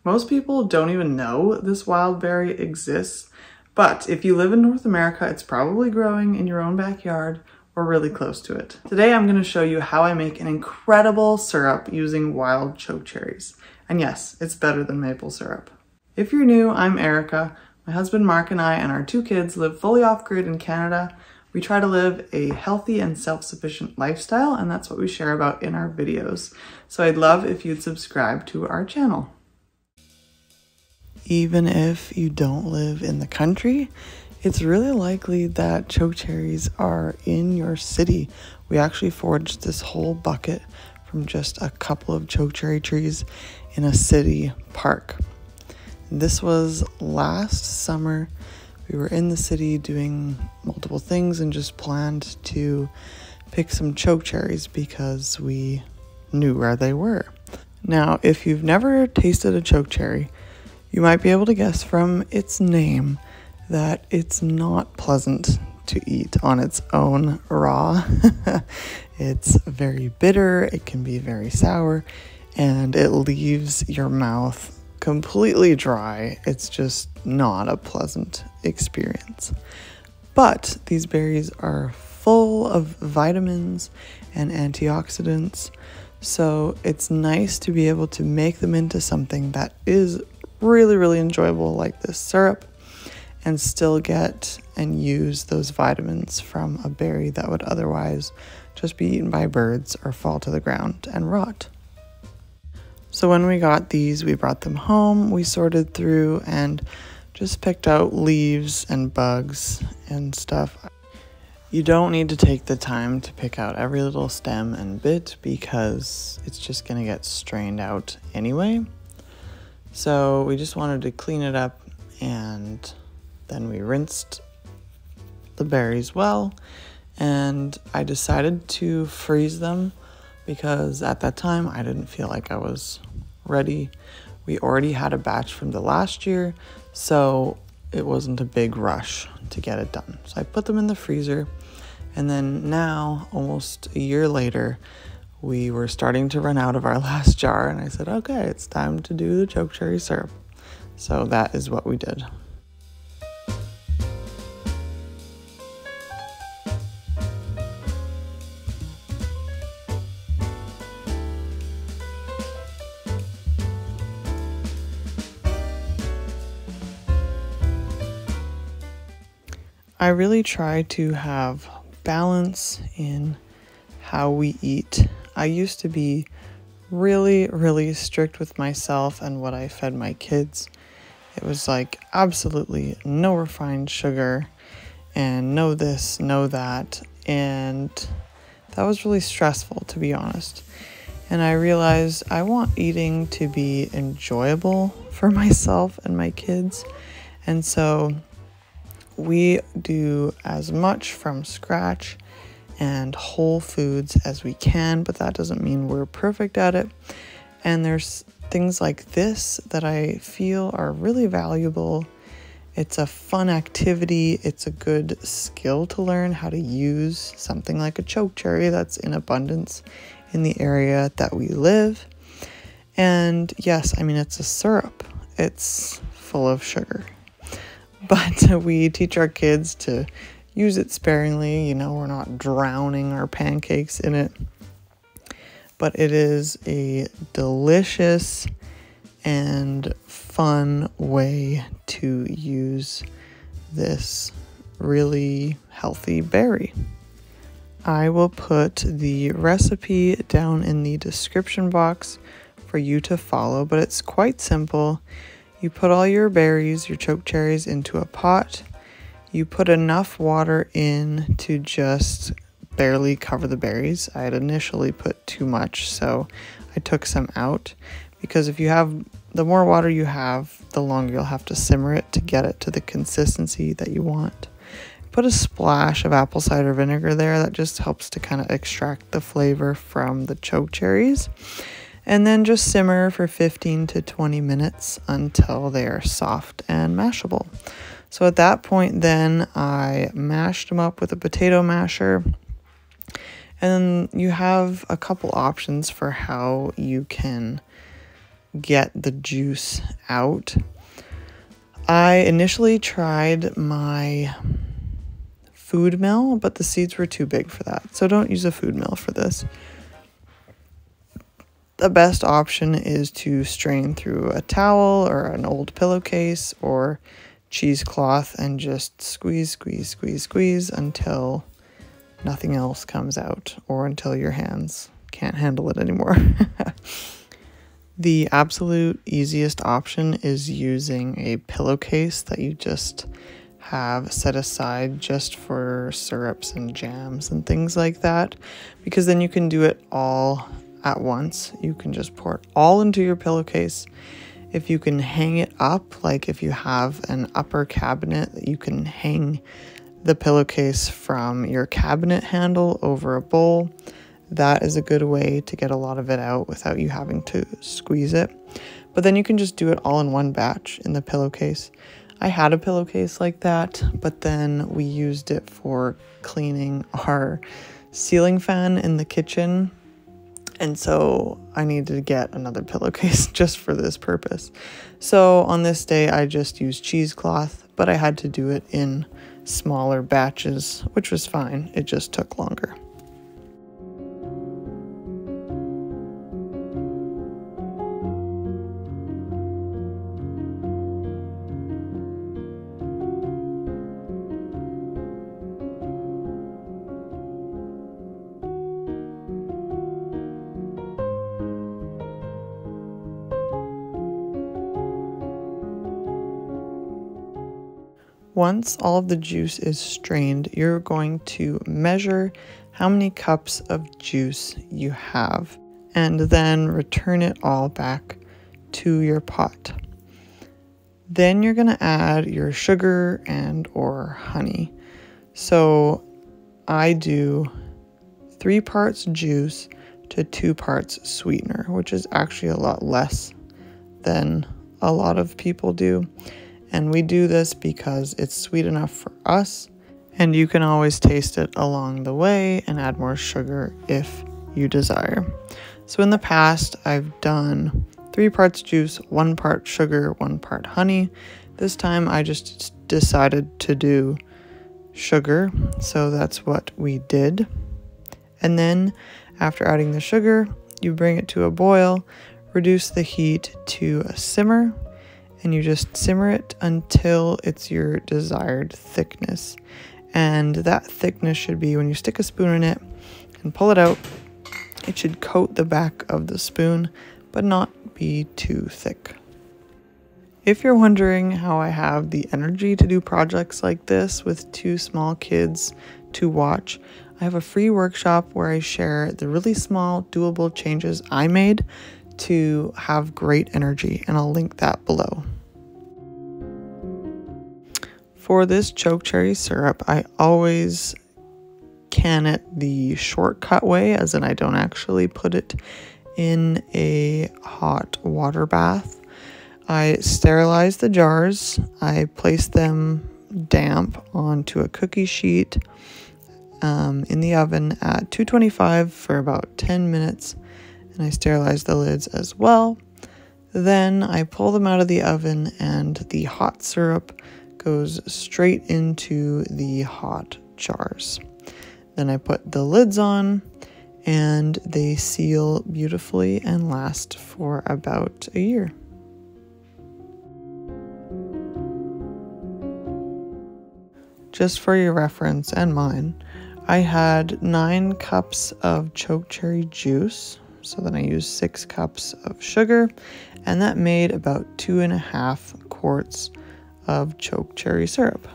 Most people don't even know this wild berry exists, but if you live in North America, it's probably growing in your own backyard or really close to it. Today, I'm going to show you how I make an incredible syrup using wild chokecherries. And yes, it's better than maple syrup. If you're new, I'm Erica. My husband Mark and I and our 2 kids live fully off-grid in Canada. We try to live a healthy and self-sufficient lifestyle, and that's what we share about in our videos. So I'd love if you'd subscribe to our channel. Even if you don't live in the country, it's really likely that chokecherries are in your city. We actually foraged this whole bucket from just a couple of chokecherry trees in a city park. This was last summer. We were in the city doing multiple things and just planned to pick some chokecherries because we knew where they were. Now, if you've never tasted a chokecherry, you might be able to guess from its name that it's not pleasant to eat on its own raw. It's very bitter, it can be very sour, and it leaves your mouth completely dry. It's just not a pleasant experience. But these berries are full of vitamins and antioxidants, so it's nice to be able to make them into something that is really enjoyable, like this syrup, and still get and use those vitamins from a berry that would otherwise just be eaten by birds or fall to the ground and rot. So when we got these, we brought them home, we sorted through and just picked out leaves and bugs and stuff. You don't need to take the time to pick out every little stem and bit because it's just gonna get strained out anyway. So we just wanted to clean it up, and then we rinsed the berries well, and I decided to freeze them because at that time I didn't feel like I was ready. We already had a batch from the last year, so it wasn't a big rush to get it done. So I put them in the freezer, and then now, almost a year later, we were starting to run out of our last jar, and I said, okay, it's time to do the chokecherry syrup. So that is what we did. I really try to have balance in how we eat. I used to be really strict with myself and what I fed my kids. It was like absolutely no refined sugar and no this, no that. And that was really stressful, to be honest. And I realized I want eating to be enjoyable for myself and my kids. And so we do as much from scratch and whole foods as we can, but that doesn't mean we're perfect at it. And there's things like this that I feel are really valuable. It's a fun activity. It's a good skill to learn how to use something like a chokecherry that's in abundance in the area that we live. And yes, I mean, it's a syrup. It's full of sugar. But we teach our kids to use it sparingly. You know, we're not drowning our pancakes in it. But it is a delicious and fun way to use this really healthy berry. I will put the recipe down in the description box for you to follow, but it's quite simple. You put all your berries, your chokecherries, into a pot. You put enough water in to just barely cover the berries. I had initially put too much, so I took some out, because if you have, the more water you have, the longer you'll have to simmer it to get it to the consistency that you want. Put a splash of apple cider vinegar there. That just helps to kind of extract the flavor from the chokecherries. And then just simmer for 15 to 20 minutes until they are soft and mashable. So at that point then I mashed them up with a potato masher. And then you have a couple options for how you can get the juice out. I initially tried my food mill, but the seeds were too big for that. So don't use a food mill for this. The best option is to strain through a towel or an old pillowcase or cheesecloth and just squeeze, squeeze, squeeze, squeeze until nothing else comes out or until your hands can't handle it anymore. The absolute easiest option is using a pillowcase that you just have set aside just for syrups and jams and things like that, because then you can do it all at once. You can just pour it all into your pillowcase. If you can hang it up, like if you have an upper cabinet, you can hang the pillowcase from your cabinet handle over a bowl. That is a good way to get a lot of it out without you having to squeeze it. But then you can just do it all in one batch in the pillowcase. I had a pillowcase like that, but then we used it for cleaning our ceiling fan in the kitchen. And so I needed to get another pillowcase just for this purpose. So on this day, I just used cheesecloth, but I had to do it in smaller batches, which was fine. It just took longer. Once all of the juice is strained, you're going to measure how many cups of juice you have and then return it all back to your pot. Then you're going to add your sugar and or honey. So I do 3 parts juice to 2 parts sweetener, which is actually a lot less than a lot of people do. And we do this because it's sweet enough for us, and you can always taste it along the way and add more sugar if you desire. So in the past, I've done 3 parts juice, 1 part sugar, 1 part honey. This time I just decided to do sugar, so that's what we did. And then after adding the sugar, you bring it to a boil, reduce the heat to a simmer, and you just simmer it until it's your desired thickness. And that thickness should be, when you stick a spoon in it and pull it out, it should coat the back of the spoon, but not be too thick. If you're wondering how I have the energy to do projects like this with 2 small kids to watch, I have a free workshop where I share the really small, doable changes I made to have great energy, and I'll link that below. For this choke cherry syrup, I always can it the shortcut way, as in I don't actually put it in a hot water bath. I sterilize the jars, I place them damp onto a cookie sheet in the oven at 225 for about 10 minutes, and I sterilize the lids as well. Then I pull them out of the oven, and the hot syrup goes straight into the hot jars. Then I put the lids on, and they seal beautifully and last for about a year. Just for your reference and mine, I had 9 cups of choke cherry juice, so then I used 6 cups of sugar, and that made about 2.5 quarts of choke cherry syrup.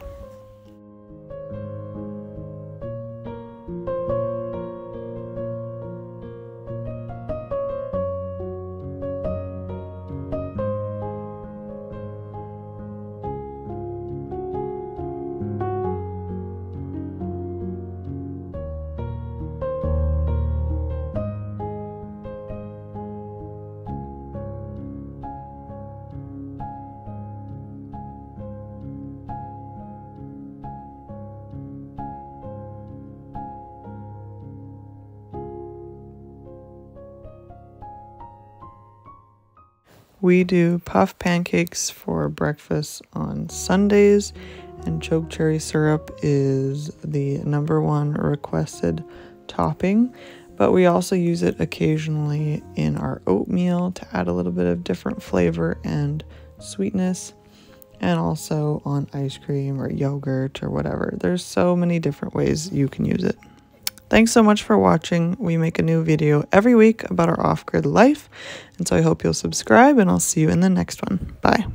We do puff pancakes for breakfast on Sundays, and choke cherry syrup is the #1 requested topping. But we also use it occasionally in our oatmeal to add a little bit of different flavor and sweetness, and also on ice cream or yogurt or whatever. There's so many different ways you can use it. Thanks so much for watching. We make a new video every week about our off-grid life, and so I hope you'll subscribe, and I'll see you in the next one. Bye.